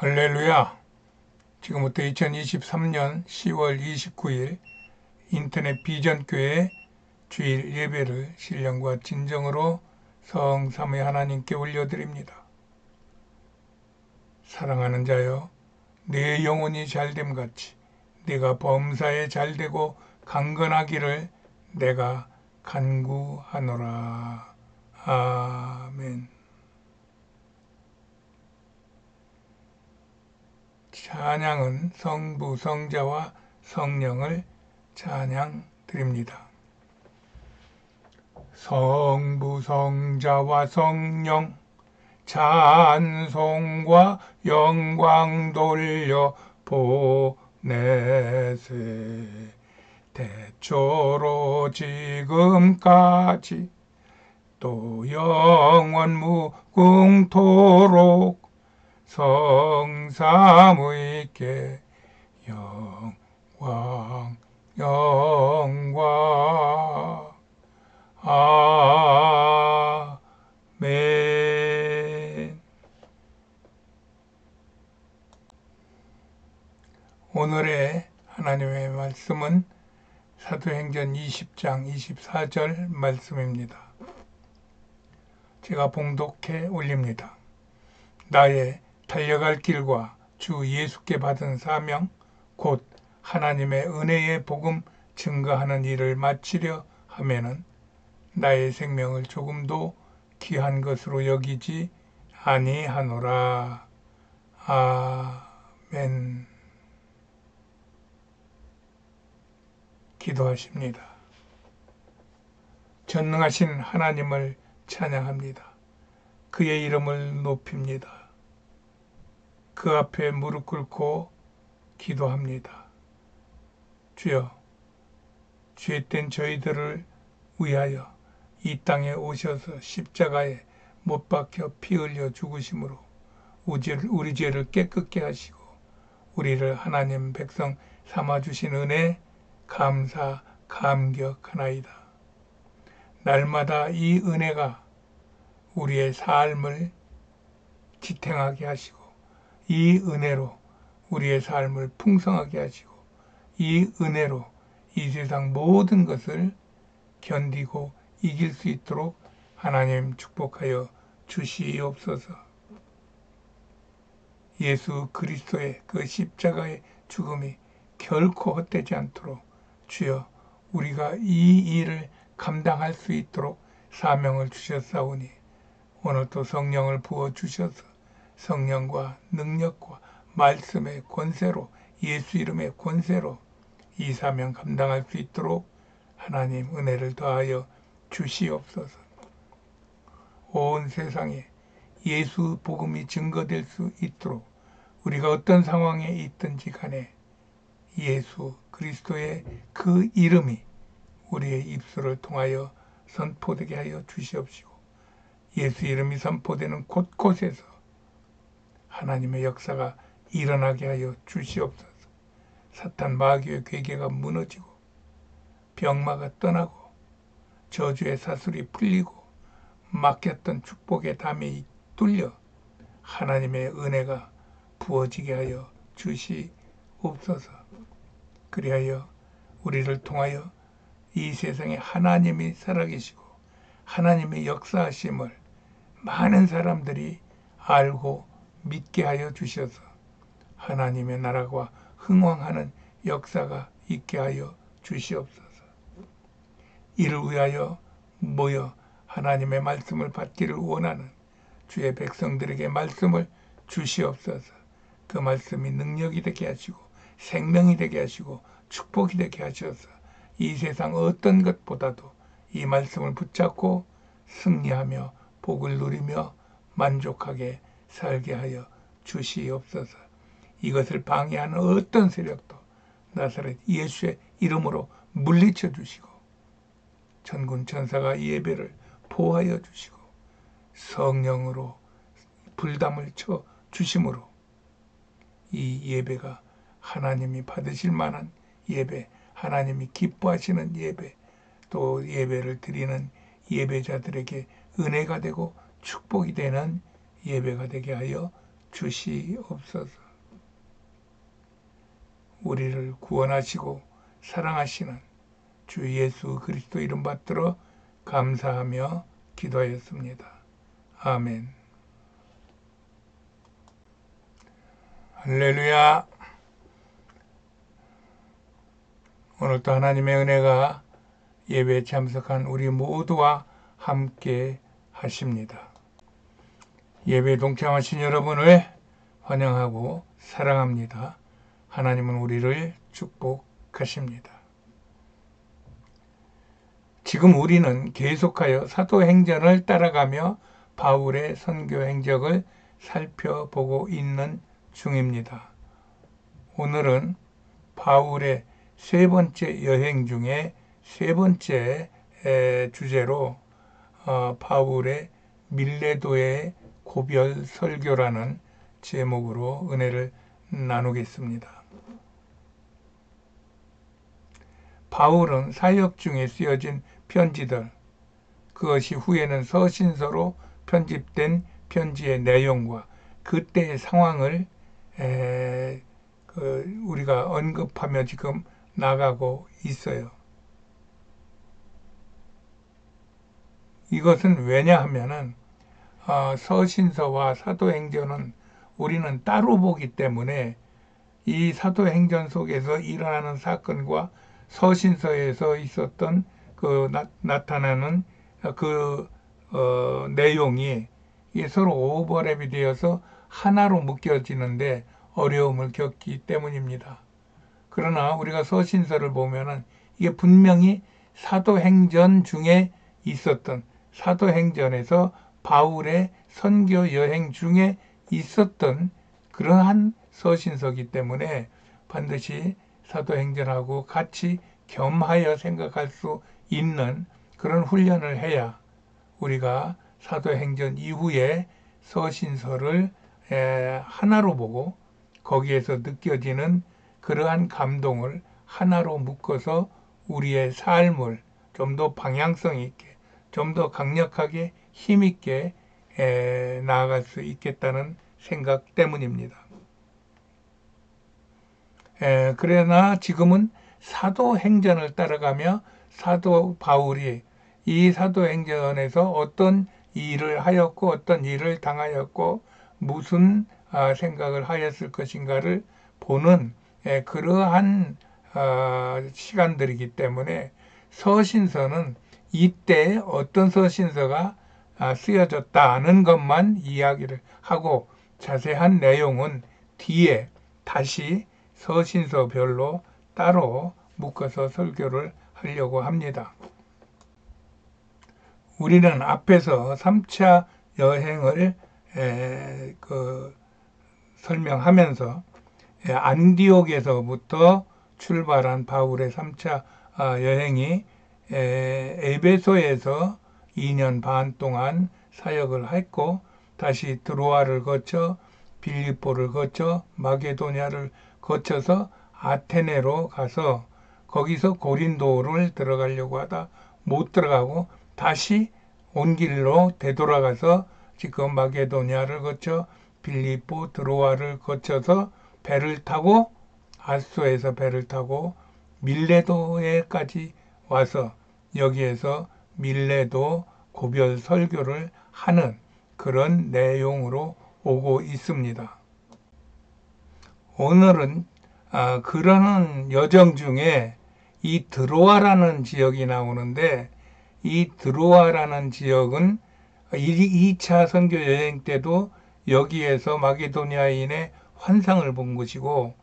할렐루야! 지금부터 2023년 10월 29일 인터넷 비전교회 주일 예배를 신령과 진정으로 성삼위 하나님께 올려드립니다. 사랑하는 자여, 내 영혼이 잘됨 같이 네가 범사에 잘되고 강건하기를 내가 간구하노라. 아멘. 찬양은 성부, 성자와 성령을 찬양 드립니다. 성부, 성자와 성령 찬송과 영광 돌려 보내세. 대초로 지금까지 또 영원 무궁토록 성삼위께 영광 영광 아멘. 오늘의 하나님의 말씀은 사도행전 20장 24절 말씀입니다. 제가 봉독해 올립니다. 나의 달려갈 길과 주 예수께 받은 사명, 곧 하나님의 은혜의 복음 증거하는 일을 마치려 하면은 나의 생명을 조금도 귀한 것으로 여기지 아니하노라. 아멘. 기도하십니다. 전능하신 하나님을 찬양합니다. 그의 이름을 높입니다. 그 앞에 무릎 꿇고 기도합니다. 주여, 죄된 저희들을 위하여 이 땅에 오셔서 십자가에 못 박혀 피 흘려 죽으심으로 우리 죄를 깨끗게 하시고 우리를 하나님 백성 삼아주신 은혜 감사 감격하나이다. 날마다 이 은혜가 우리의 삶을 지탱하게 하시고 이 은혜로 우리의 삶을 풍성하게 하시고 이 은혜로 이 세상 모든 것을 견디고 이길 수 있도록 하나님 축복하여 주시옵소서. 예수 그리스도의 그 십자가의 죽음이 결코 헛되지 않도록 주여 우리가 이 일을 감당할 수 있도록 사명을 주셨사오니 오늘도 성령을 부어주셔서 성령과 능력과 말씀의 권세로 예수 이름의 권세로 이 사명 감당할 수 있도록 하나님 은혜를 더하여 주시옵소서. 온 세상에 예수 복음이 증거될 수 있도록 우리가 어떤 상황에 있든지 간에 예수 그리스도의 그 이름이 우리의 입술을 통하여 선포되게 하여 주시옵시고 예수 이름이 선포되는 곳곳에서 하나님의 역사가 일어나게 하여 주시옵소서. 사탄 마귀의 괴계가 무너지고 병마가 떠나고 저주의 사슬이 풀리고 막혔던 축복의 담이 뚫려 하나님의 은혜가 부어지게 하여 주시옵소서. 그리하여 우리를 통하여 이 세상에 하나님이 살아계시고 하나님의 역사하심을 많은 사람들이 알고 믿게 하여 주셔서 하나님의 나라가 흥왕하는 역사가 있게 하여 주시옵소서. 이를 위하여 모여 하나님의 말씀을 받기를 원하는 주의 백성들에게 말씀을 주시옵소서. 그 말씀이 능력이 되게 하시고 생명이 되게 하시고 축복이 되게 하셔서 이 세상 어떤 것보다도 이 말씀을 붙잡고 승리하며 복을 누리며 만족하게 살게 하여 주시옵소서. 이것을 방해하는 어떤 세력도 나사렛 예수의 이름으로 물리쳐 주시고 천군 천사가 이 예배를 보호하여 주시고 성령으로 불담을 쳐 주심으로 이 예배가 하나님이 받으실 만한 예배, 하나님이 기뻐하시는 예배, 또 예배를 드리는 예배자들에게 은혜가 되고 축복이 되는 예배가 되게 하여 주시옵소서. 우리를 구원하시고 사랑하시는 주 예수 그리스도 이름 받들어 감사하며 기도하였습니다. 아멘. 할렐루야. 오늘도 하나님의 은혜가 예배에 참석한 우리 모두와 함께 하십니다. 예배에 동참하신 여러분을 환영하고 사랑합니다. 하나님은 우리를 축복하십니다. 지금 우리는 계속하여 사도행전을 따라가며 바울의 선교 행적을 살펴보고 있는 중입니다. 오늘은 바울의 세 번째 여행 중에 세 번째 주제로 바울의 밀레도의 고별 설교라는 제목으로 은혜를 나누겠습니다. 바울은 사역 중에 쓰여진 편지들, 그것이 후에는 서신서로 편집된 편지의 내용과 그때의 상황을 우리가 언급하며 지금 나가고 있어요. 이것은 왜냐하면은 서신서와 사도행전은 우리는 따로 보기 때문에 이 사도행전 속에서 일어나는 사건과 서신서에서 있었던 나타나는 내용이 서로 오버랩이 되어서 하나로 묶여지는데 어려움을 겪기 때문입니다. 그러나 우리가 서신서를 보면은 이게 분명히 사도행전 중에 있었던, 사도행전에서 바울의 선교 여행 중에 있었던 그러한 서신서이기 때문에 반드시 사도행전하고 같이 겸하여 생각할 수 있는 그런 훈련을 해야 우리가 사도행전 이후에 서신서를 하나로 보고 거기에서 느껴지는 그러한 감동을 하나로 묶어서 우리의 삶을 좀 더 방향성 있게, 좀 더 강력하게 힘있게 나아갈 수 있겠다는 생각 때문입니다. 그러나 지금은 사도행전을 따라가며 사도 바울이 이 사도행전에서 어떤 일을 하였고 어떤 일을 당하였고 무슨 생각을 하였을 것인가를 보는 그러한 시간들이기 때문에 서신서는 이때 어떤 서신서가 쓰여졌다는 것만 이야기를 하고 자세한 내용은 뒤에 다시 서신서별로 따로 묶어서 설교를 하려고 합니다. 우리는 앞에서 3차 여행을 설명하면서 안디옥에서부터 출발한 바울의 3차 여행이 에베소에서 2년 반 동안 사역을 했고 다시 드로아를 거쳐 빌립보를 거쳐 마게도냐를 거쳐서 아테네로 가서 거기서 고린도를 들어가려고 하다 못 들어가고 다시 온 길로 되돌아가서 지금 마게도냐를 거쳐 빌립보 드로아를 거쳐서 배를 타고 아소에서 배를 타고 밀레도에까지 와서 여기에서 밀레도 고별 설교를 하는 그런 내용으로 오고 있습니다. 오늘은 그러는 여정 중에 이 드로아라는 지역이 나오는데 이 드로아라는 지역은 2차 선교 여행 때도 여기에서 마게도니아인의 환상을 본 곳이고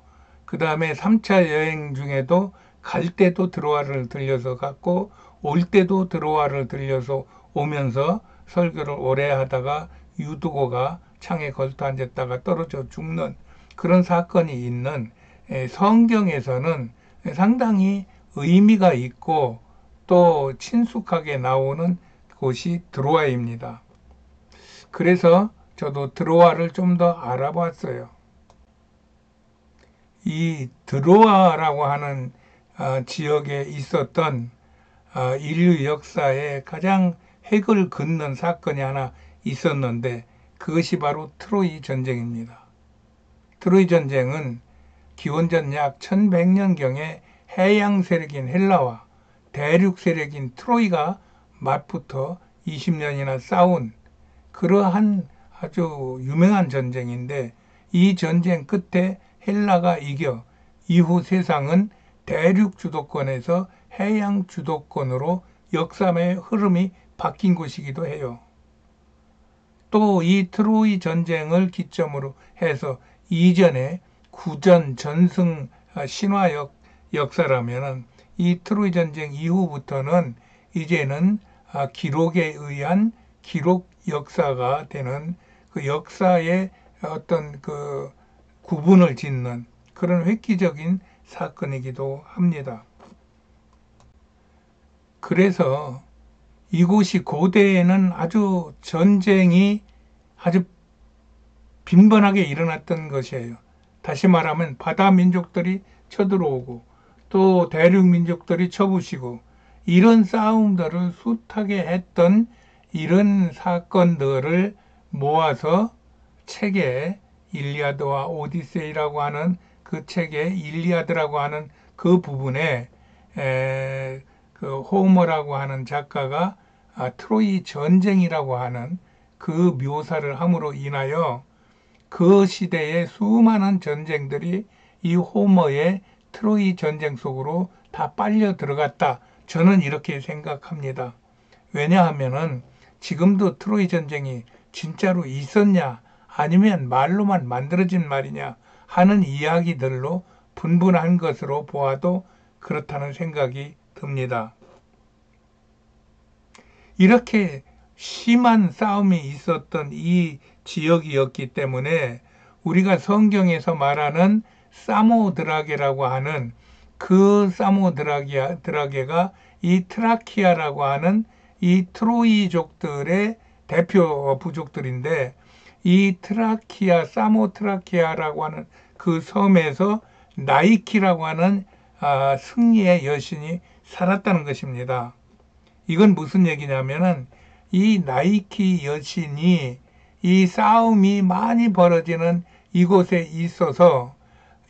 그 다음에 3차 여행 중에도 갈 때도 드로아를 들려서 갔고 올 때도 드로아를 들려서 오면서 설교를 오래 하다가 유두고가 창에 걸터 앉았다가 떨어져 죽는 그런 사건이 있는 성경에서는 상당히 의미가 있고 또 친숙하게 나오는 곳이 드로아입니다. 그래서 저도 드로아를 좀 더 알아봤어요. 이 드로아라고 하는 지역에 있었던 인류 역사에 가장 핵을 긋는 사건이 하나 있었는데 그것이 바로 트로이 전쟁입니다. 트로이 전쟁은 기원전 약 1100년경에 해양 세력인 헬라와 대륙 세력인 트로이가 맞붙어 20년이나 싸운 그러한 아주 유명한 전쟁인데, 이 전쟁 끝에 헬라가 이겨 이후 세상은 대륙 주도권에서 해양 주도권으로 역사의 흐름이 바뀐 곳이기도 해요. 또 이 트로이 전쟁을 기점으로 해서 이전에 구전, 전승, 신화 역사라면은 이 트로이 전쟁 이후부터는 이제는 기록에 의한 기록 역사가 되는 그 역사의 어떤 그 구분을 짓는 그런 획기적인 사건이기도 합니다. 그래서 이곳이 고대에는 아주 전쟁이 아주 빈번하게 일어났던 것이에요. 다시 말하면 바다 민족들이 쳐들어오고 또 대륙 민족들이 쳐부시고 이런 싸움들을 숱하게 했던 이런 사건들을 모아서 책에 일리아드와 오디세이라고 하는 그 책에 일리아드라고 하는 그 부분에 그 호머라고 하는 작가가 트로이 전쟁이라고 하는 그 묘사를 함으로 인하여 그 시대의 수많은 전쟁들이 이 호머의 트로이 전쟁 속으로 다 빨려 들어갔다. 저는 이렇게 생각합니다. 왜냐하면은 지금도 트로이 전쟁이 진짜로 있었냐 아니면 말로만 만들어진 말이냐 하는 이야기들로 분분한 것으로 보아도 그렇다는 생각이 듭니다. 이렇게 심한 싸움이 있었던 이 지역이었기 때문에 우리가 성경에서 말하는 사모드라게라고 하는 그 사모드라게가 이 트라키아라고 하는 이 트로이족들의 대표 부족들인데, 이 트라키아, 사모트라키아라고 하는 그 섬에서 나이키라고 하는 승리의 여신이 살았다는 것입니다. 이건 무슨 얘기냐면은 이 나이키 여신이 이 싸움이 많이 벌어지는 이곳에 있어서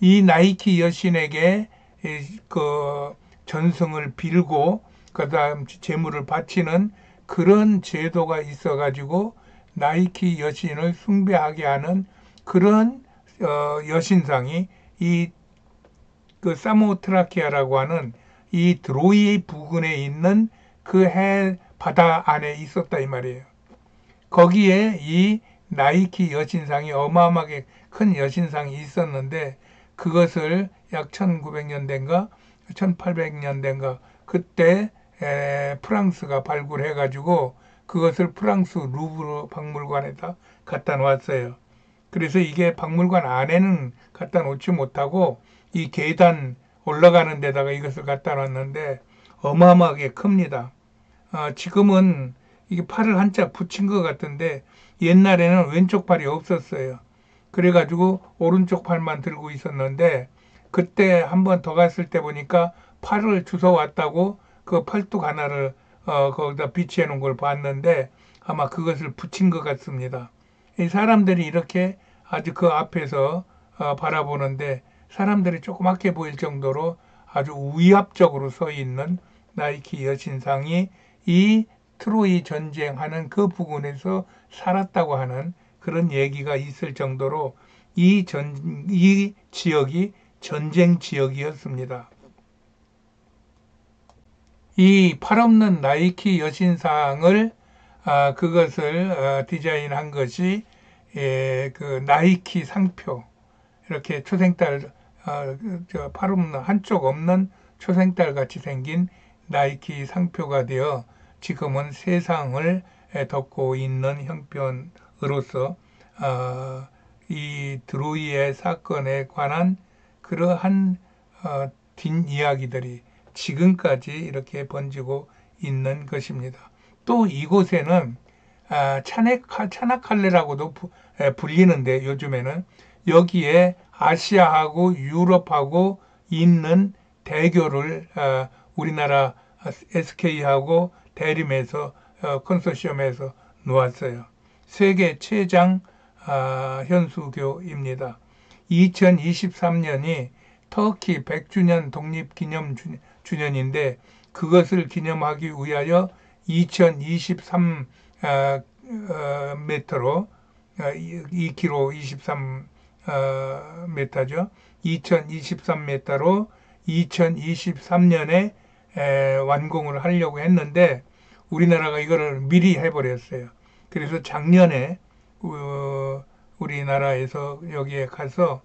이 나이키 여신에게 그 전승을 빌고 그다음 제물을 바치는 그런 제도가 있어가지고 나이키 여신을 숭배하게 하는 그런 여신상이 이 그 사모트라키아라고 하는 이 드로이 부근에 있는 그 해 바다 안에 있었다 이 말이에요. 거기에 이 나이키 여신상이 어마어마하게 큰 여신상이 있었는데, 그것을 약 1900년대인가 1800년대인가 그때 프랑스가 발굴해 가지고 그것을 프랑스 루브르 박물관에다 갖다 놓았어요. 그래서 이게 박물관 안에는 갖다 놓지 못하고 이 계단 올라가는 데다가 이것을 갖다 놨는데 어마어마하게 큽니다. 지금은 이게 팔을 한짝 붙인 것 같은데 옛날에는 왼쪽 팔이 없었어요. 그래가지고 오른쪽 팔만 들고 있었는데, 그때 한 번 더 갔을 때 보니까 팔을 주워 왔다고 그 팔뚝 하나를 거기다 비치해 놓은 걸 봤는데 아마 그것을 붙인 것 같습니다. 이 사람들이 이렇게 아주 그 앞에서 바라보는데 사람들이 조그맣게 보일 정도로 아주 위압적으로 서 있는 나이키 여신상이 이 트로이 전쟁하는 그 부근에서 살았다고 하는 그런 얘기가 있을 정도로 이 지역이 전쟁 지역이었습니다. 이 팔없는 나이키 여신상을 그것을 디자인한 것이 그 나이키 상표, 이렇게 초생달 팔없는 한쪽 없는 초생달 같이 생긴 나이키 상표가 되어 지금은 세상을 덮고 있는 형편으로서 이 드로이의 사건에 관한 그러한 뒷이야기들이 지금까지 이렇게 번지고 있는 것입니다. 또 이곳에는 차나칼레라고도 불리는데 요즘에는 여기에 아시아하고 유럽하고 있는 대교를 우리나라 SK하고 대림에서 컨소시엄에서 놓았어요. 세계 최장 현수교입니다. 2023년이 터키 100주년 독립기념주년인데 그것을 기념하기 위하여 2023 m로 2km 23 m죠. 2023m로 2023년에 완공을 하려고 했는데 우리나라가 이거를 미리 해버렸어요. 그래서 작년에 우리나라에서 여기에 가서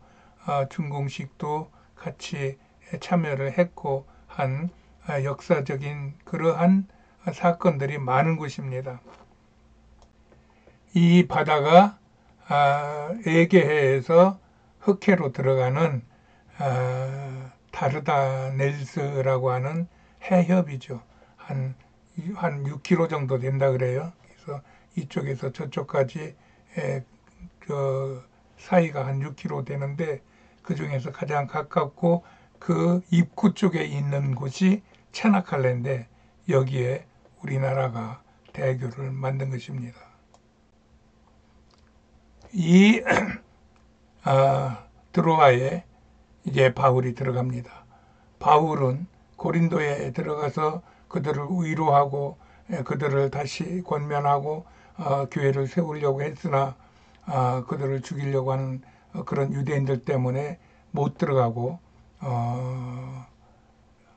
준공식도 같이 참여를 했고 한 역사적인 그러한 사건들이 많은 곳입니다. 이 바다가 에게해에서 흑해로 들어가는 다르다넬스라고 하는 해협이죠. 한 6km 정도 된다 그래요. 그래서 이쪽에서 저쪽까지 그 사이가 한 6km 되는데 그 중에서 가장 가깝고 그 입구 쪽에 있는 곳이 차나칼레인데 여기에 우리나라가 대교를 만든 것입니다. 이 드로아에 이제 바울이 들어갑니다. 바울은 고린도에 들어가서 그들을 위로하고 그들을 다시 권면하고 교회를 세우려고 했으나 그들을 죽이려고 하는 그런 유대인들 때문에 못 들어가고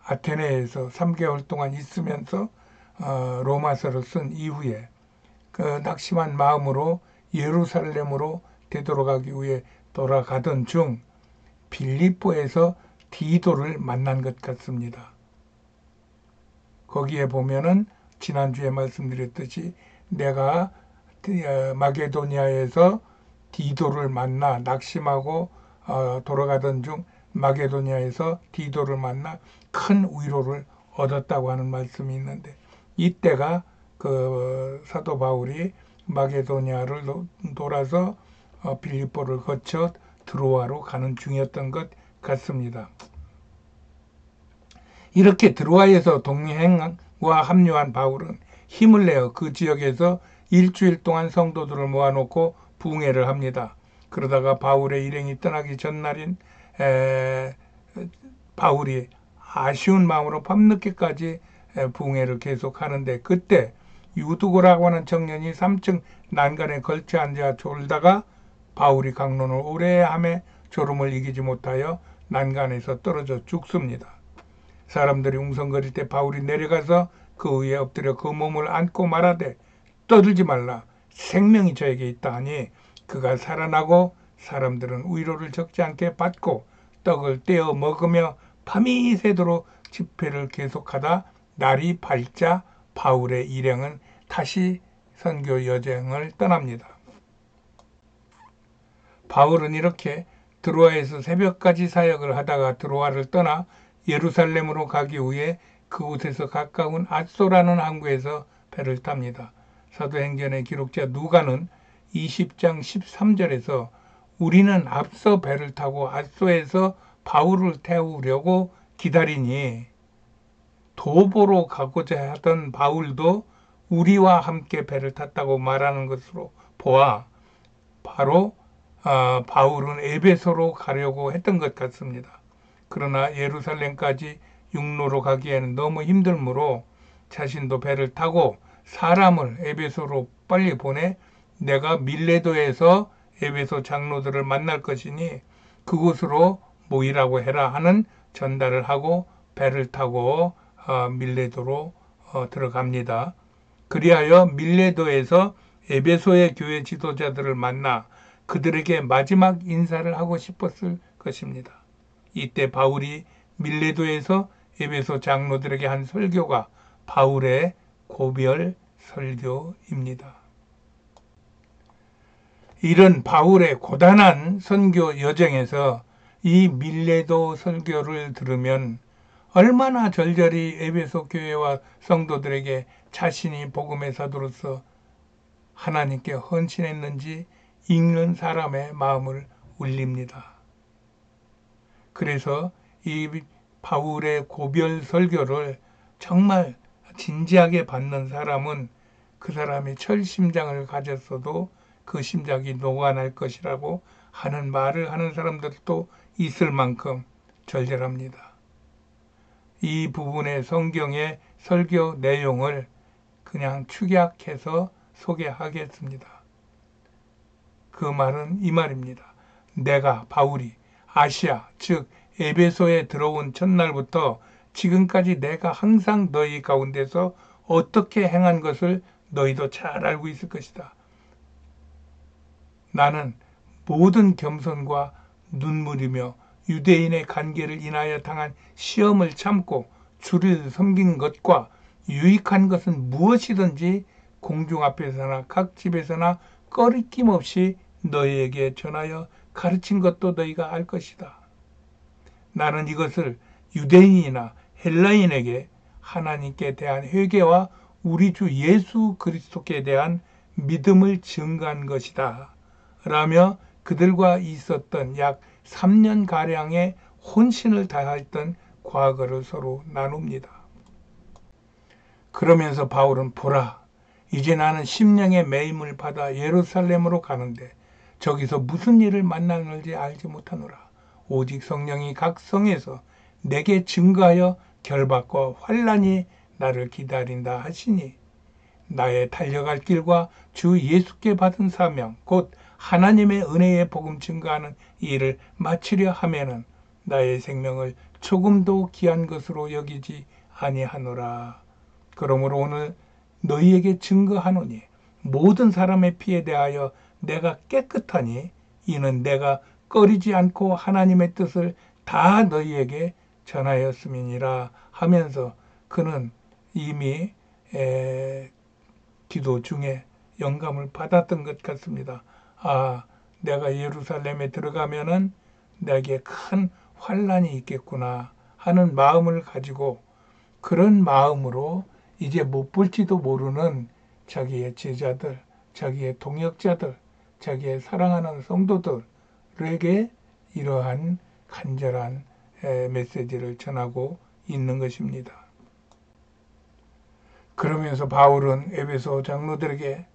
아테네에서 3개월 동안 있으면서 로마서를 쓴 이후에 그 낙심한 마음으로 예루살렘으로 되돌아가기 위해 돌아가던 중 빌립보에서 디도를 만난 것 같습니다. 거기에 보면은 지난주에 말씀드렸듯이 내가 마게도니아에서 디도를 만나 낙심하고 돌아가던 중 마게도니아에서 디도를 만나 큰 위로를 얻었다고 하는 말씀이 있는데 이때가 그 사도 바울이 마게도니아를 돌아서 빌립보를 거쳐 드로아로 가는 중이었던 것 같습니다. 이렇게 드로아에서 동행과 합류한 바울은 힘을 내어 그 지역에서 일주일 동안 성도들을 모아놓고 부흥회를 합니다. 그러다가 바울의 일행이 떠나기 전날인 바울이 아쉬운 마음으로 밤늦게까지 부흥회를 계속하는데 그때 유두고라고 하는 청년이 3층 난간에 걸쳐 앉아 졸다가 바울이 강론을 오래 하며 졸음을 이기지 못하여 난간에서 떨어져 죽습니다. 사람들이 웅성거릴 때 바울이 내려가서 그 위에 엎드려 그 몸을 안고 말하되 떠들지 말라 생명이 저에게 있다 하니 그가 살아나고 사람들은 위로를 적지 않게 받고 떡을 떼어 먹으며 밤이 새도록 집회를 계속하다 날이 밝자 바울의 일행은 다시 선교 여정을 떠납니다. 바울은 이렇게 드로아에서 새벽까지 사역을 하다가 드로아를 떠나 예루살렘으로 가기 위해 그곳에서 가까운 앗소라는 항구에서 배를 탑니다. 사도행전의 기록자 누가는 20장 13절에서 우리는 앞서 배를 타고 앗소에서 바울을 태우려고 기다리니 도보로 가고자 하던 바울도 우리와 함께 배를 탔다고 말하는 것으로 보아 바로 바울은 에베소로 가려고 했던 것 같습니다. 그러나 예루살렘까지 육로로 가기에는 너무 힘들므로 자신도 배를 타고 사람을 에베소로 빨리 보내 내가 밀레도에서 에베소 장로들을 만날 것이니 그곳으로 모이라고 해라 하는 전달을 하고 배를 타고 밀레도로 들어갑니다. 그리하여 밀레도에서 에베소의 교회 지도자들을 만나 그들에게 마지막 인사를 하고 싶었을 것입니다. 이때 바울이 밀레도에서 에베소 장로들에게 한 설교가 바울의 고별 설교입니다. 이런 바울의 고단한 선교 여정에서 이 밀레도 설교를 들으면 얼마나 절절히 에베소 교회와 성도들에게 자신이 복음의 사도로서 하나님께 헌신했는지 읽는 사람의 마음을 울립니다. 그래서 이 바울의 고별 설교를 정말 진지하게 받는 사람은 그 사람이 철심장을 가졌어도 그 심장이 녹아날 것이라고 하는 말을 하는 사람들도 있을 만큼 절절합니다. 이 부분의 성경의 설교 내용을 그냥 축약해서 소개하겠습니다. 그 말은 이 말입니다. 내가 바울이 아시아 즉 에베소에 들어온 첫날부터 지금까지 내가 항상 너희 가운데서 어떻게 행한 것을 너희도 잘 알고 있을 것이다. 나는 모든 겸손과 눈물이며 유대인의 관계를 인하여 당한 시험을 참고 주를 섬긴 것과 유익한 것은 무엇이든지 공중 앞에서나 각 집에서나 꺼리낌 없이 너희에게 전하여 가르친 것도 너희가 알 것이다. 나는 이것을 유대인이나 헬라인에게 하나님께 대한 회개와 우리 주 예수 그리스도께 대한 믿음을 증거한 것이다. 라며 그들과 있었던 약 3년가량의 혼신을 다했던 과거를 서로 나눕니다. 그러면서 바울은 보라, 이제 나는 심령의 매임을 받아 예루살렘으로 가는데 저기서 무슨 일을 만나는지 알지 못하노라. 오직 성령이 각 성에서 내게 증거하여 결박과 환난이 나를 기다린다 하시니 나의 달려갈 길과 주 예수께 받은 사명 곧 하나님의 은혜의 복음 증거하는 일을 마치려 하면은 나의 생명을 조금도 귀한 것으로 여기지 아니하노라. 그러므로 오늘 너희에게 증거하노니 모든 사람의 피에 대하여 내가 깨끗하니 이는 내가 꺼리지 않고 하나님의 뜻을 다 너희에게 전하였음이니라 하면서 그는 이미 기도 중에 영감을 받았던 것 같습니다. 아, 내가 예루살렘에 들어가면은 내게 큰 환난이 있겠구나 하는 마음을 가지고 그런 마음으로 이제 못 볼지도 모르는 자기의 제자들, 자기의 동역자들, 자기의 사랑하는 성도들에게 이러한 간절한 메시지를 전하고 있는 것입니다. 그러면서 바울은 에베소 장로들에게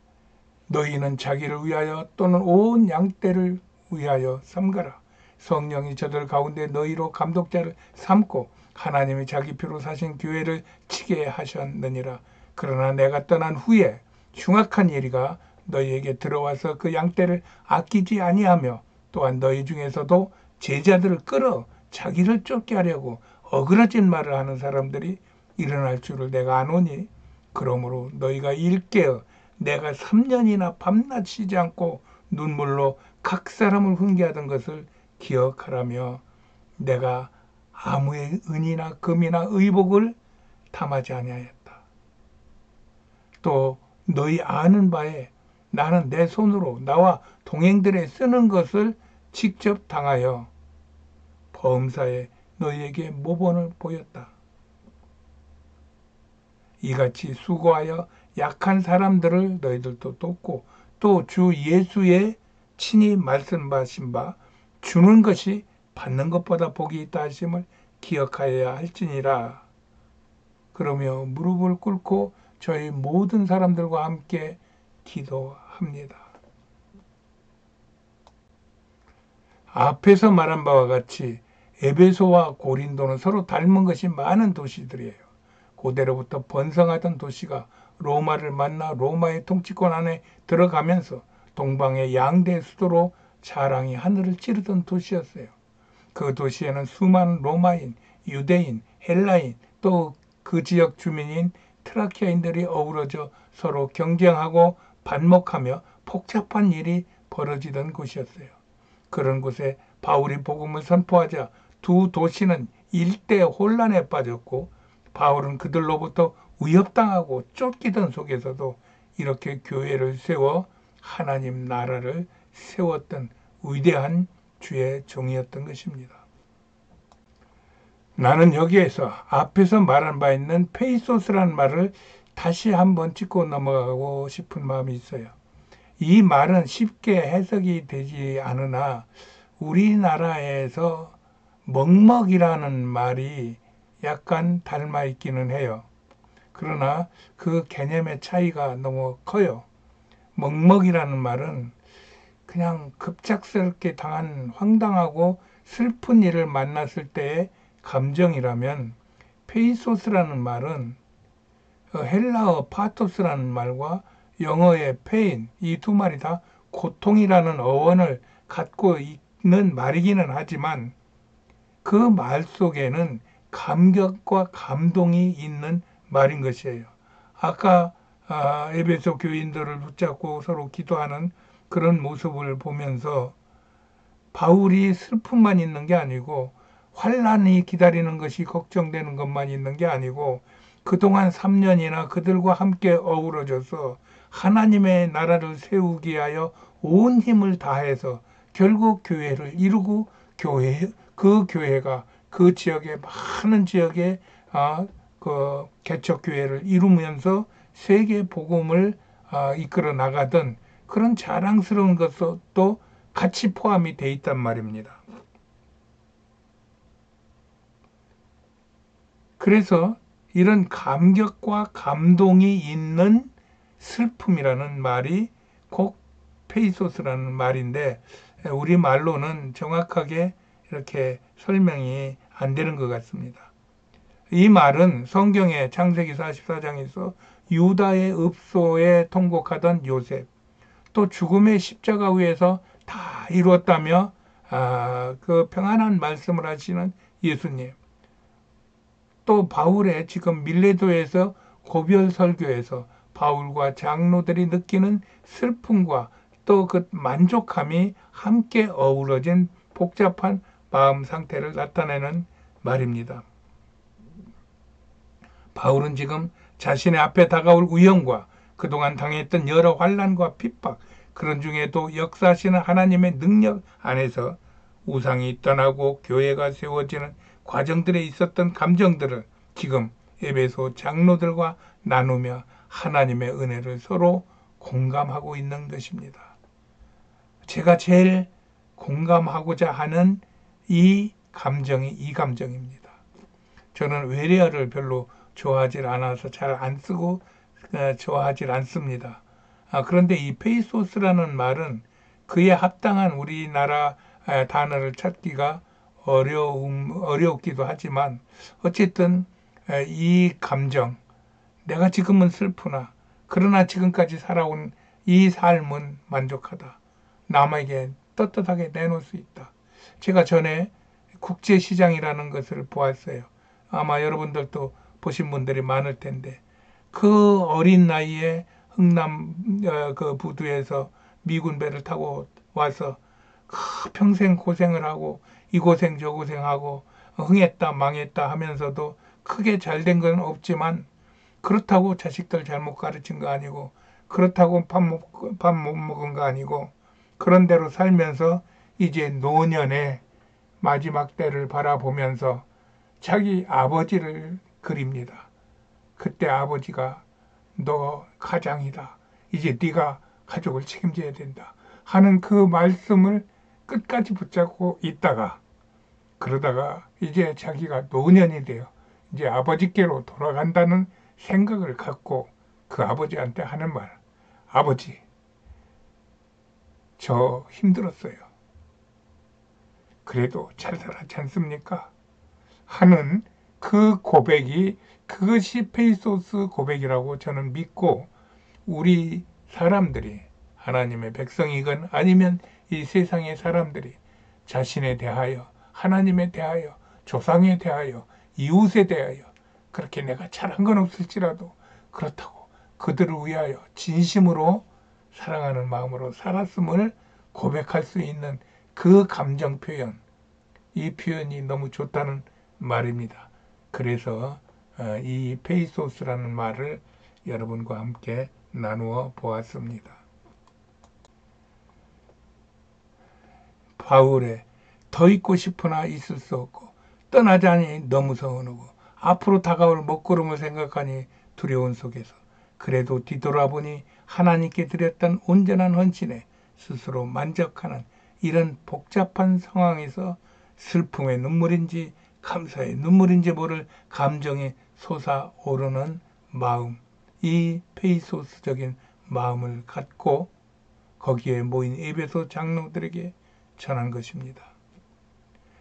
너희는 자기를 위하여 또는 온 양떼를 위하여 삼가라. 성령이 저들 가운데 너희로 감독자를 삼고 하나님이 자기 피로 사신 교회를 치게 하셨느니라. 그러나 내가 떠난 후에 흉악한 예리가 너희에게 들어와서 그 양떼를 아끼지 아니하며 또한 너희 중에서도 제자들을 끌어 자기를 쫓게 하려고 어그러진 말을 하는 사람들이 일어날 줄을 내가 아노니 그러므로 너희가 일깨어 내가 3년이나 밤낮 쉬지 않고 눈물로 각 사람을 훈계하던 것을 기억하라며 내가 아무의 은이나 금이나 의복을 탐하지 아니하였다. 또 너희 아는 바에 나는 내 손으로 나와 동행들의 쓰는 것을 직접 당하여 범사에 너희에게 모본을 보였다. 이같이 수고하여 약한 사람들을 너희들도 돕고 또 주 예수의 친히 말씀하신 바 주는 것이 받는 것보다 복이 있다 하심을 기억하여야 할지니라. 그러며 무릎을 꿇고 저희 모든 사람들과 함께 기도합니다. 앞에서 말한 바와 같이 에베소와 고린도는 서로 닮은 것이 많은 도시들이에요. 고대로부터 번성하던 도시가 로마를 만나 로마의 통치권 안에 들어가면서 동방의 양대 수도로 자랑이 하늘을 찌르던 도시였어요. 그 도시에는 수많은 로마인, 유대인, 헬라인 또 그 지역 주민인 트라키아인들이 어우러져 서로 경쟁하고 반목하며 복잡한 일이 벌어지던 곳이었어요. 그런 곳에 바울이 복음을 선포하자 두 도시는 일대 혼란에 빠졌고 바울은 그들로부터 위협당하고 쫓기던 속에서도 이렇게 교회를 세워 하나님 나라를 세웠던 위대한 주의 종이었던 것입니다. 나는 여기에서 앞에서 말한 바 있는 페이소스라는 말을 다시 한번 짚고 넘어가고 싶은 마음이 있어요. 이 말은 쉽게 해석이 되지 않으나 우리나라에서 먹먹이라는 말이 약간 닮아 있기는 해요. 그러나 그 개념의 차이가 너무 커요. 먹먹이라는 말은 그냥 급작스럽게 당한 황당하고 슬픈 일을 만났을 때의 감정이라면 페이소스라는 말은 헬라어 파토스라는 말과 영어의 페인, 이 두 말이 다 고통이라는 어원을 갖고 있는 말이기는 하지만 그 말 속에는 감격과 감동이 있는 말인 것이에요. 아까 에베소 교인들을 붙잡고 서로 기도하는 그런 모습을 보면서 바울이 슬픔만 있는 게 아니고 환란이 기다리는 것이 걱정되는 것만 있는 게 아니고 그동안 3년이나 그들과 함께 어우러져서 하나님의 나라를 세우기 위하여 온 힘을 다해서 결국 교회를 이루고 그 교회가 그 지역에 많은 지역에 그 개척 교회를 이루면서 세계 복음을 이끌어 나가던 그런 자랑스러운 것도 같이 포함이 돼 있단 말입니다. 그래서 이런 감격과 감동이 있는 슬픔이라는 말이 꼭 페이소스라는 말인데 우리말로는 정확하게 이렇게 설명이 안 되는 것 같습니다. 이 말은 성경의 창세기 44장에서 유다의 읍소에 통곡하던 요셉, 또 죽음의 십자가 위에서 다 이루었다며 그 평안한 말씀을 하시는 예수님, 또 바울의 지금 밀레도에서 고별 설교에서 바울과 장로들이 느끼는 슬픔과 또 그 만족함이 함께 어우러진 복잡한 마음 상태를 나타내는 말입니다. 바울은 지금 자신의 앞에 다가올 위험과 그동안 당했던 여러 환난과 핍박, 그런 중에도 역사하시는 하나님의 능력 안에서 우상이 떠나고 교회가 세워지는 과정들에 있었던 감정들을 지금 에베소 장로들과 나누며 하나님의 은혜를 서로 공감하고 있는 것입니다. 제가 제일 공감하고자 하는 이 감정이 이 감정입니다. 저는 외래어를 별로 좋아하지 않아서 잘 안 쓰고 좋아하지 않습니다. 그런데 이 페이소스라는 말은 그에 합당한 우리나라 단어를 찾기가 어렵기도 하지만 어쨌든 이 감정, 내가 지금은 슬프나 그러나 지금까지 살아온 이 삶은 만족하다. 남에게 떳떳하게 내놓을 수 있다. 제가 전에 국제시장이라는 것을 보았어요. 아마 여러분들도 보신 분들이 많을 텐데 그 어린 나이에 흥남 그 부두에서 미군 배를 타고 와서 평생 고생을 하고 이 고생 저 고생하고 흥했다 망했다 하면서도 크게 잘된 건 없지만 그렇다고 자식들 잘못 가르친 거 아니고 그렇다고 밥 못 먹은 거 아니고 그런 대로 살면서 이제 노년의 마지막 때를 바라보면서 자기 아버지를 그립니다. 그때 아버지가 너 가장이다. 이제 네가 가족을 책임져야 된다. 하는 그 말씀을 끝까지 붙잡고 있다가 그러다가 이제 자기가 노년이 돼요. 이제 아버지께로 돌아간다는 생각을 갖고 그 아버지한테 하는 말. 아버지, 저 힘들었어요. 그래도 잘 살았지 않습니까? 하는 그 고백이 그것이 페이소스 고백이라고 저는 믿고 우리 사람들이 하나님의 백성이건 아니면 이 세상의 사람들이 자신에 대하여 하나님에 대하여 조상에 대하여 이웃에 대하여 그렇게 내가 잘한 건 없을지라도 그렇다고 그들을 위하여 진심으로 사랑하는 마음으로 살았음을 고백할 수 있는 그 감정 표현, 이 표현이 너무 좋다는 말입니다. 그래서 이 페이소스라는 말을 여러분과 함께 나누어 보았습니다. 바울의 더 있고 싶으나 있을 수 없고 떠나자니 너무 서운하고 앞으로 다가올 먹구름을 생각하니 두려운 속에서 그래도 뒤돌아보니 하나님께 드렸던 온전한 헌신에 스스로 만족하는 이런 복잡한 상황에서 슬픔의 눈물인지 감사의 눈물인지 모를 감정이 솟아오르는 마음, 이 페이소스적인 마음을 갖고 거기에 모인 에베소 장로들에게 전한 것입니다.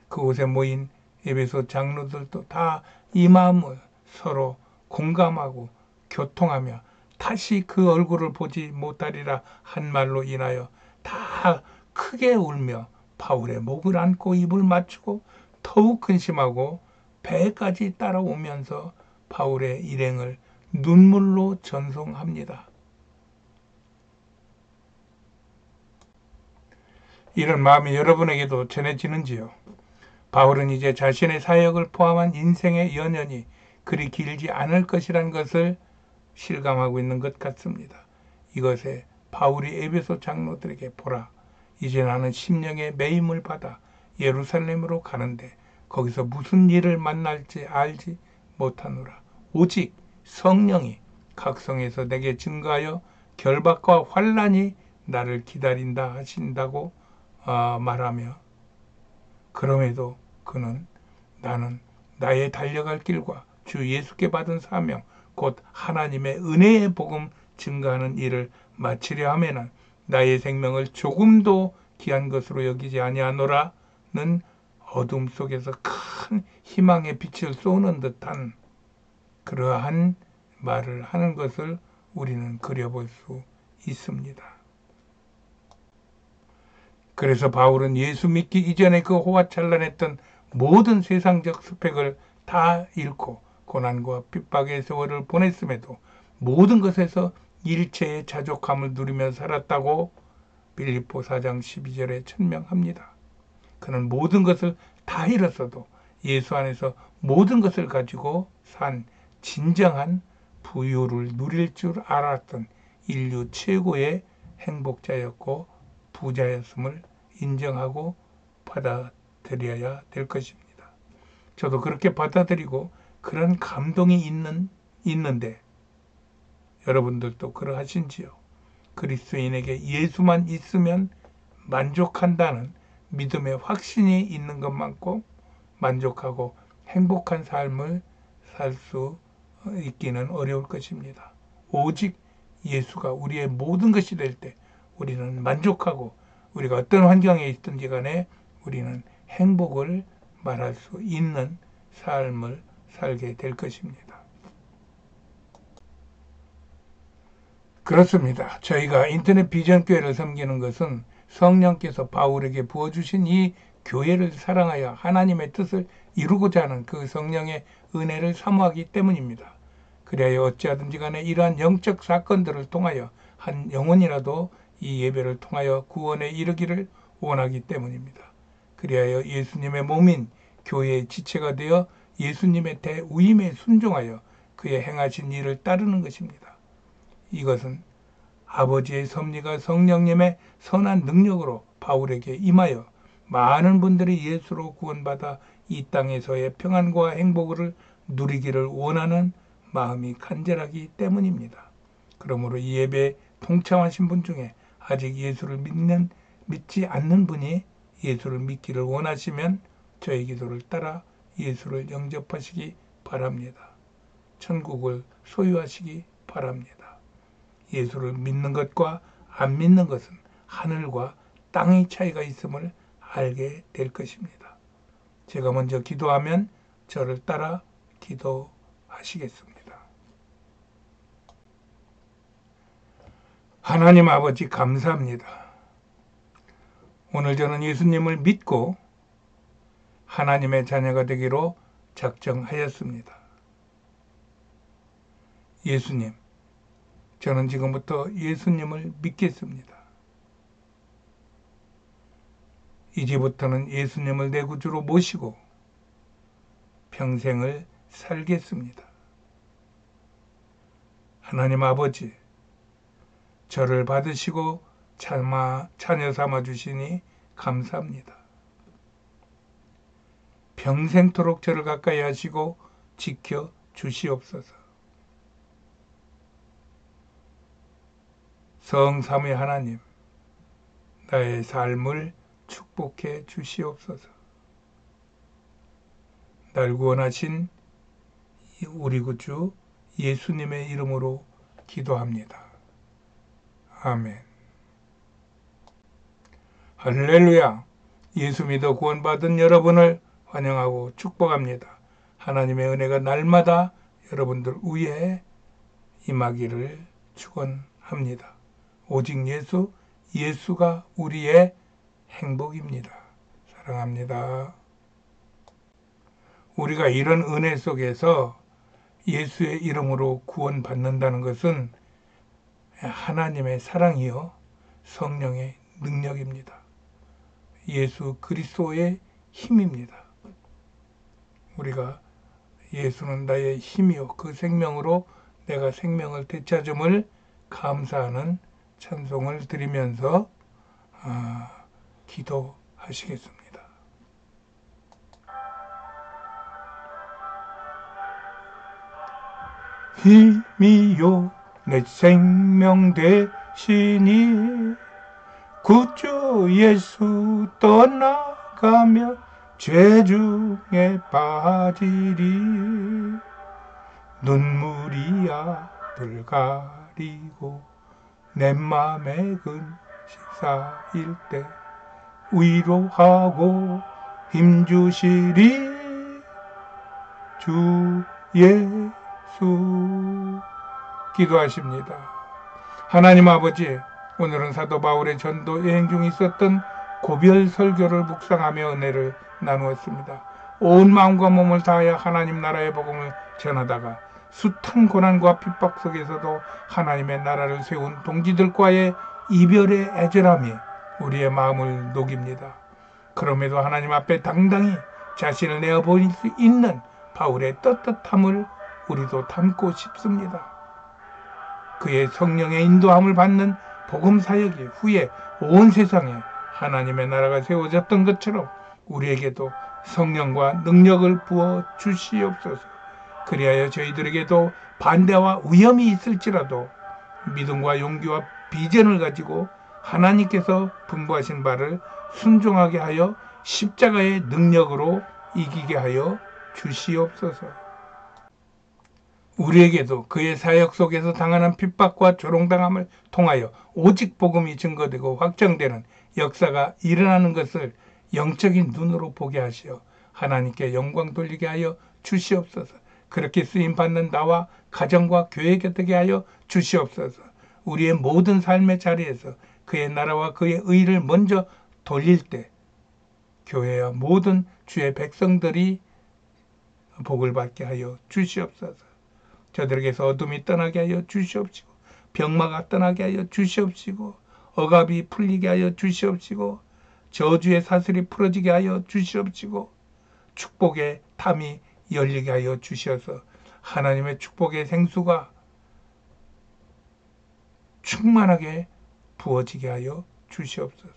그곳에 모인 에베소 장로들도 다 이 마음을 서로 공감하고 교통하며 다시 그 얼굴을 보지 못하리라 한 말로 인하여 다 크게 울며 바울의 목을 안고 입을 맞추고 더욱 근심하고 배까지 따라오면서 바울의 일행을 눈물로 전송합니다. 이런 마음이 여러분에게도 전해지는지요? 바울은 이제 자신의 사역을 포함한 인생의 연연이 그리 길지 않을 것이라는 것을 실감하고 있는 것 같습니다. 이것에 바울이 에베소 장로들에게 보라, 이제 나는 심령의 매임을 받아 예루살렘으로 가는데 거기서 무슨 일을 만날지 알지 못하노라. 오직 성령이 각성에서 내게 증거하여 결박과 환난이 나를 기다린다 하신다고 말하며, 그럼에도 그는 나는 나의 달려갈 길과 주 예수께 받은 사명 곧 하나님의 은혜의 복음 증거하는 일을 마치려 하면은 나의 생명을 조금도 귀한 것으로 여기지 아니하노라는 어둠 속에서 큰 희망의 빛을 쏘는 듯한 그러한 말을 하는 것을 우리는 그려볼 수 있습니다. 그래서 바울은 예수 믿기 이전에 그 호화찬란했던 모든 세상적 스펙을 다 잃고 고난과 핍박의 세월을 보냈음에도 모든 것에서 일체의 자족함을 누리며 살았다고 빌립보 4장 12절에 천명합니다. 그는 모든 것을 다 잃었어도 예수 안에서 모든 것을 가지고 산 진정한 부유를 누릴 줄 알았던 인류 최고의 행복자였고 부자였음을 인정하고 받아들여야 될 것입니다. 저도 그렇게 받아들이고 그런 감동이 있는데 여러분들도 그러하신지요? 그리스도인에게 예수만 있으면 만족한다는 믿음의 확신이 있는 것만큼 만족하고 행복한 삶을 살 수 있기는 어려울 것입니다. 오직 예수가 우리의 모든 것이 될 때 우리는 만족하고 우리가 어떤 환경에 있든지 간에 우리는 행복을 말할 수 있는 삶을 살게 될 것입니다. 그렇습니다. 저희가 인터넷 비전교회를 섬기는 것은 성령께서 바울에게 부어주신 이 교회를 사랑하여 하나님의 뜻을 이루고자 하는 그 성령의 은혜를 사모하기 때문입니다. 그래야 어찌하든지 간에 이러한 영적 사건들을 통하여 한 영혼이라도 이 예배를 통하여 구원에 이르기를 원하기 때문입니다. 그리하여 예수님의 몸인 교회의 지체가 되어 예수님의 대우임에 순종하여 그의 행하신 일을 따르는 것입니다. 이것은 아버지의 섭리가 성령님의 선한 능력으로 바울에게 임하여 많은 분들이 예수로 구원받아 이 땅에서의 평안과 행복을 누리기를 원하는 마음이 간절하기 때문입니다. 그러므로 이 예배에 동참하신 분 중에 아직 예수를 믿지 않는 분이 예수를 믿기를 원하시면 저희 기도를 따라 예수를 영접하시기 바랍니다. 천국을 소유하시기 바랍니다. 예수를 믿는 것과 안 믿는 것은 하늘과 땅의 차이가 있음을 알게 될 것입니다. 제가 먼저 기도하면 저를 따라 기도하시겠습니다. 하나님 아버지 감사합니다. 오늘 저는 예수님을 믿고 하나님의 자녀가 되기로 작정하였습니다. 예수님, 저는 지금부터 예수님을 믿겠습니다. 이제부터는 예수님을 내 구주로 모시고 평생을 살겠습니다. 하나님 아버지, 저를 받으시고 자녀 삼아 주시니 감사합니다. 평생토록 저를 가까이 하시고 지켜 주시옵소서. 성삼위 하나님, 나의 삶을 축복해 주시옵소서. 날 구원하신 우리 구주 예수님의 이름으로 기도합니다. 아멘. 할렐루야. 예수 믿어 구원받은 여러분을 환영하고 축복합니다. 하나님의 은혜가 날마다 여러분들 위에 임하기를 축원합니다. 오직 예수가 우리의 행복입니다. 사랑합니다. 우리가 이런 은혜 속에서 예수의 이름으로 구원받는다는 것은 하나님의 사랑이요 성령의 능력입니다. 예수 그리스도의 힘입니다. 우리가 예수는 나의 힘이요 그 생명으로 내가 생명을 되찾음을 감사하는 찬송을 드리면서 기도하시겠습니다. 힘이요 내 생명 되시니 구주 예수 떠나가며 죄중에 빠지리 눈물이 앞을 가리고 내 맘에 근심 쌓일 때 위로하고 힘주시리 주 예수. 기도하십니다. 하나님 아버지, 오늘은 사도 바울의 전도 여행 중 있었던 고별 설교를 묵상하며 은혜를 나누었습니다. 온 마음과 몸을 다하여 하나님 나라의 복음을 전하다가 숱한 고난과 핍박 속에서도 하나님의 나라를 세운 동지들과의 이별의 애절함이 우리의 마음을 녹입니다. 그럼에도 하나님 앞에 당당히 자신을 내어보일 수 있는 바울의 떳떳함을 우리도 담고 싶습니다. 그의 성령의 인도함을 받는 복음 사역이 후에 온 세상에 하나님의 나라가 세워졌던 것처럼 우리에게도 성령과 능력을 부어 주시옵소서. 그리하여 저희들에게도 반대와 위험이 있을지라도 믿음과 용기와 비전을 가지고 하나님께서 분부하신 바를 순종하게 하여 십자가의 능력으로 이기게 하여 주시옵소서. 우리에게도 그의 사역 속에서 당하는 핍박과 조롱당함을 통하여 오직 복음이 증거되고 확정되는 역사가 일어나는 것을 영적인 눈으로 보게 하시어 하나님께 영광 돌리게 하여 주시옵소서. 그렇게 쓰임받는 나와 가정과 교회 곁에 하여 주시옵소서. 우리의 모든 삶의 자리에서 그의 나라와 그의 의를 먼저 돌릴 때 교회와 모든 주의 백성들이 복을 받게 하여 주시옵소서. 저들에게서 어둠이 떠나게 하여 주시옵시고 병마가 떠나게 하여 주시옵시고 억압이 풀리게 하여 주시옵시고 저주의 사슬이 풀어지게 하여 주시옵시고 축복의 담이 열리게 하여 주시어서 하나님의 축복의 생수가 충만하게 부어지게 하여 주시옵소서.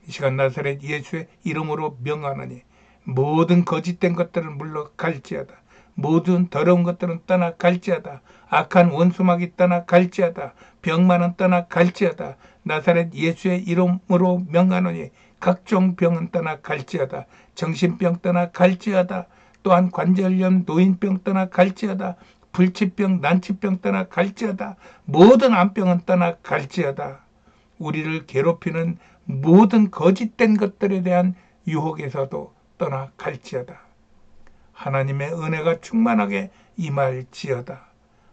이 시간 나사렛 예수의 이름으로 명하노니 모든 거짓된 것들은 물러갈지어다. 모든 더러운 것들은 떠나갈지어다. 악한 원수막이 떠나갈지어다. 병만은 떠나갈지어다. 나사렛 예수의 이름으로 명하노니 각종 병은 떠나갈지어다. 정신병 떠나갈지어다. 또한 관절염, 노인병 떠나갈지어다. 불치병, 난치병 떠나갈지어다. 모든 암병은 떠나갈지어다. 우리를 괴롭히는 모든 거짓된 것들에 대한 유혹에서도 떠나갈지어다. 하나님의 은혜가 충만하게 임할지어다.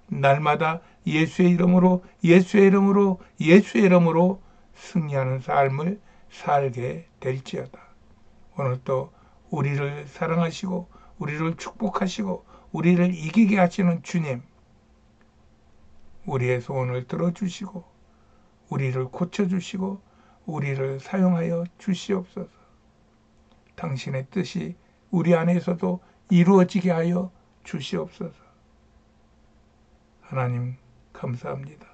날마다 예수의 이름으로 예수의 이름으로 예수의 이름으로 승리하는 삶을 살게 될지어다. 오늘도 우리를 사랑하시고 우리를 축복하시고 우리를 이기게 하시는 주님, 우리의 소원을 들어주시고 우리를 고쳐주시고 우리를 사용하여 주시옵소서. 당신의 뜻이 우리 안에서도 이루어지게 하여 주시옵소서. 하나님 감사합니다.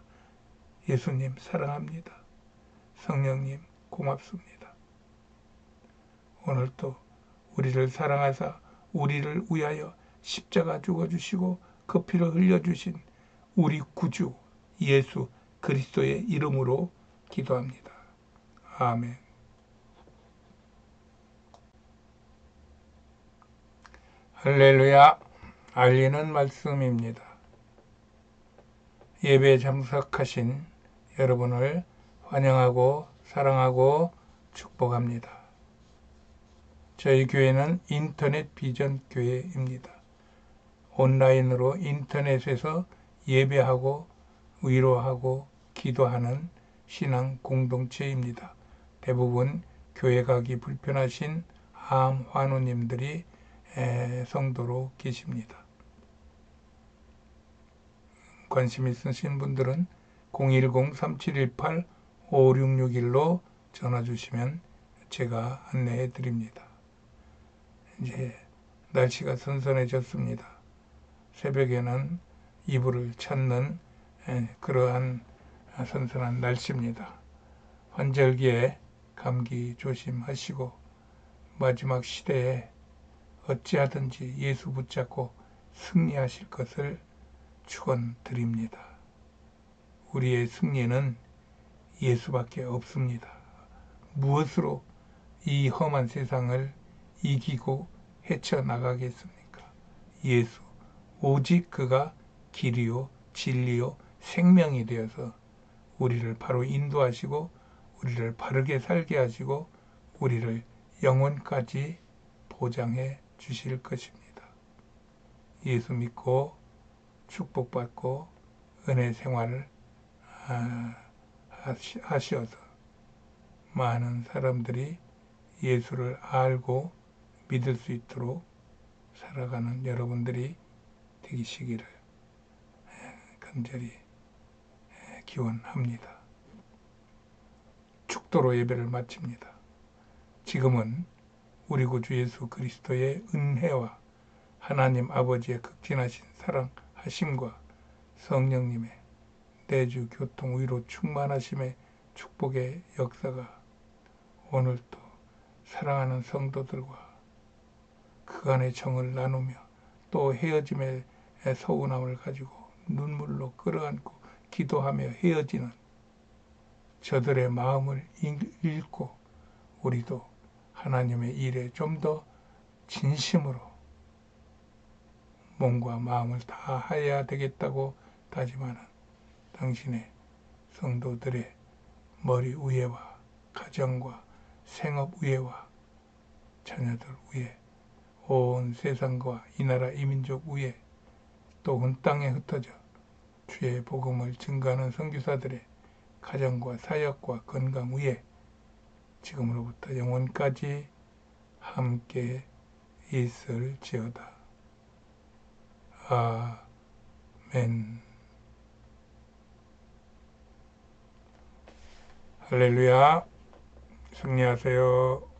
예수님 사랑합니다. 성령님 고맙습니다. 오늘도 우리를 사랑하사 우리를 위하여 십자가 죽어주시고 그 피를 흘려주신 우리 구주 예수 그리스도의 이름으로 기도합니다. 아멘. 할렐루야. 알리는 말씀입니다. 예배에 참석하신 여러분을 환영하고 사랑하고 축복합니다. 저희 교회는 인터넷 비전 교회입니다. 온라인으로 인터넷에서 예배하고 위로하고 기도하는 신앙 공동체입니다. 대부분 교회 가기 불편하신 암 환우님들이 성도로 계십니다. 관심 있으신 분들은 010-3718-5661로 전화 주시면 제가 안내해 드립니다. 이제 날씨가 선선해졌습니다. 새벽에는 이불을 찾는 그러한 선선한 날씨입니다. 환절기에 감기 조심하시고 마지막 시대에 어찌하든지 예수 붙잡고 승리하실 것을 축원드립니다. 우리의 승리는 예수밖에 없습니다. 무엇으로 이 험한 세상을 이기고 헤쳐나가겠습니까? 예수, 오직 그가 길이요 진리요 생명이 되어서 우리를 바로 인도하시고 우리를 바르게 살게 하시고 우리를 영원까지 보장해 주실 것입니다. 예수 믿고 축복받고 은혜 생활을 하셔서 많은 사람들이 예수를 알고 믿을 수 있도록 살아가는 여러분들이 되시기를 간절히 기원합니다. 축도로 예배를 마칩니다. 지금은 우리 구주 예수 그리스도의 은혜와 하나님 아버지의 극진하신 사랑하심과 성령님의 내주 교통 위로 충만하심의 축복의 역사가 오늘도 사랑하는 성도들과 그간의 정을 나누며 또 헤어짐의 서운함을 가지고 눈물로 끌어안고 기도하며 헤어지는 저들의 마음을 읽고 우리도 하나님의 일에 좀 더 진심으로 몸과 마음을 다해야 되겠다고 다짐하는 당신의 성도들의 머리 위에와 가정과 생업 위에와 자녀들 위에 온 세상과 이 나라 이 민족 위에 또 온 땅에 흩어져 주의 복음을 증거하는 선교사들의 가정과 사역과 건강 위에 지금으로부터 영원까지 함께 있을지어다. 아멘. 할렐루야. 승리하세요.